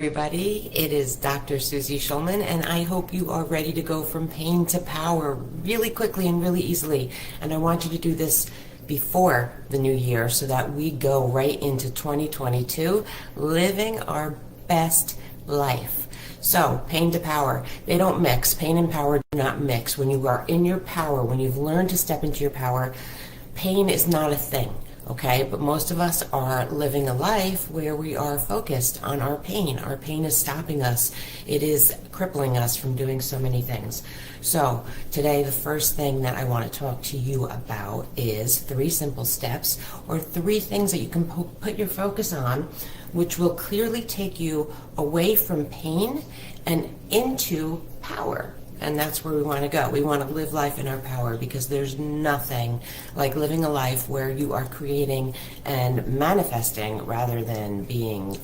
Everybody, it is Dr. Suzi Schulman, and I hope you are ready to go from pain to power really quickly and really easily. And I want you to do this before the new year so that we go right into 2022 living our best life. So, pain to power, they don't mix. Pain and power do not mix. When you are in your power, when you've learned to step into your power, pain is not a thing. Okay, but most of us are living a life where we are focused on our pain. Our pain is stopping us. It is crippling us from doing so many things. So today, the first thing that I want to talk to you about is 3 simple steps or 3 things that you can put your focus on, which will clearly take you away from pain and into power. And that's where we want to go. We want to live life in our power because there's nothing like living a life where you are creating and manifesting rather than being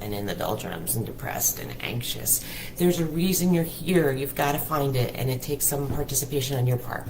and in the doldrums and depressed and anxious. There's a reason you're here. You've got to find it, and it takes some participation on your part.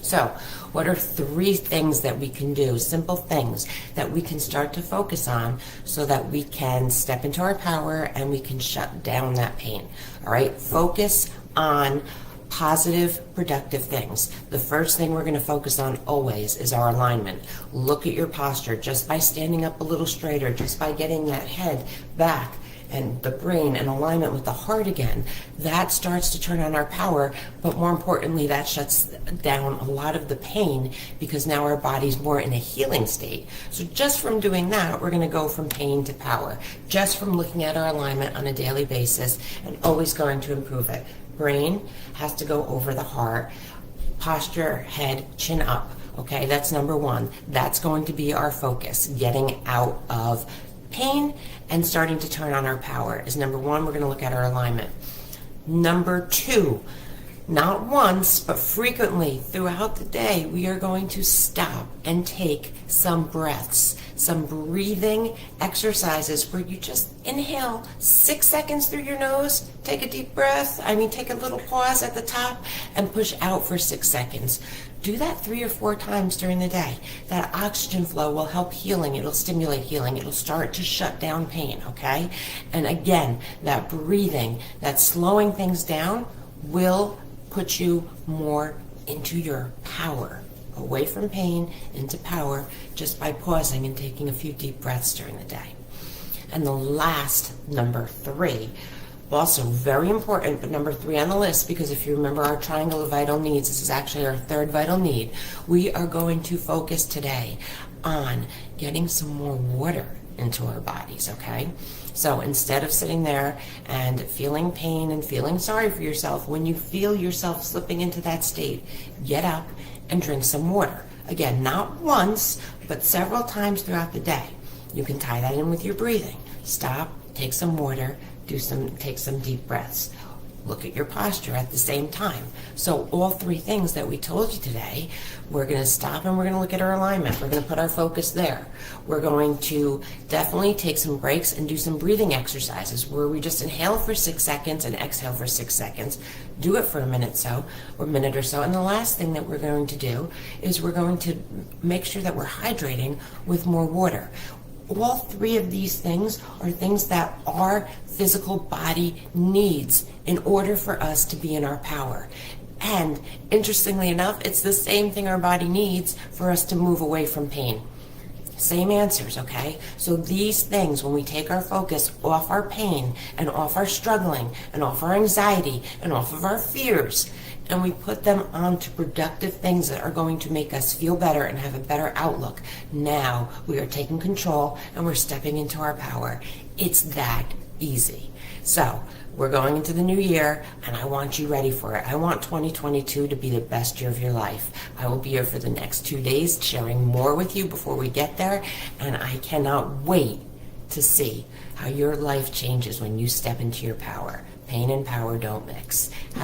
So, what are 3 things that we can do, simple things that we can start to focus on so that we can step into our power and we can shut down that pain? All right, focus on positive, productive things. The first thing we're going to focus on always is our alignment. Look at your posture just by standing up a little straighter, just by getting that head back and the brain in alignment with the heart again. That starts to turn on our power, but more importantly, that shuts down a lot of the pain because now our body's more in a healing state. So just from doing that, we're going to go from pain to power, just from looking at our alignment on a daily basis and always going to improve it. Brain has to go over the heart, posture, head, chin up. Okay, that's number 1. That's going to be our focus. Getting out of pain and starting to turn on our power is number 1. We're going to look at our alignment. Number 2, not once, but frequently throughout the day, we are going to stop and take some breaths, some breathing exercises where you just inhale 6 seconds through your nose, take a deep breath, take a little pause at the top and push out for 6 seconds. Do that 3 or 4 times during the day. That oxygen flow will help healing. It'll stimulate healing. It'll start to shut down pain, okay? And again, that breathing, that slowing things down will put you more into your power, away from pain into power, just by pausing and taking a few deep breaths during the day. And the last, number 3, also very important, but number 3 on the list, because if you remember our triangle of vital needs, this is actually our 3rd vital need. We are going to focus today on getting some more water into our bodies, okay? So instead of sitting there and feeling pain and feeling sorry for yourself, when you feel yourself slipping into that state, get up and drink some water. Again, not once, but several times throughout the day. You can tie that in with your breathing. Stop, take some water, take some deep breaths. Look at your posture at the same time. So all 3 things that we told you today, we're going to stop and we're going to look at our alignment. We're going to put our focus there. We're going to definitely take some breaks and do some breathing exercises where we just inhale for 6 seconds and exhale for 6 seconds. Do it for a minute or so. And the last thing that we're going to do is we're going to make sure that we're hydrating with more water. All 3 of these things are things that our physical body needs in order for us to be in our power. And interestingly enough, it's the same thing our body needs for us to move away from pain. Same answers, okay? So these things, when we take our focus off our pain and off our struggling and off our anxiety and off of our fears, and we put them onto productive things that are going to make us feel better and have a better outlook, now we are taking control and we're stepping into our power. It's that easy. So we're going into the new year, and I want you ready for it. I want 2022 to be the best year of your life. I will be here for the next 2 days sharing more with you before we get there, and I cannot wait to see how your life changes when you step into your power. Pain and power don't mix. Have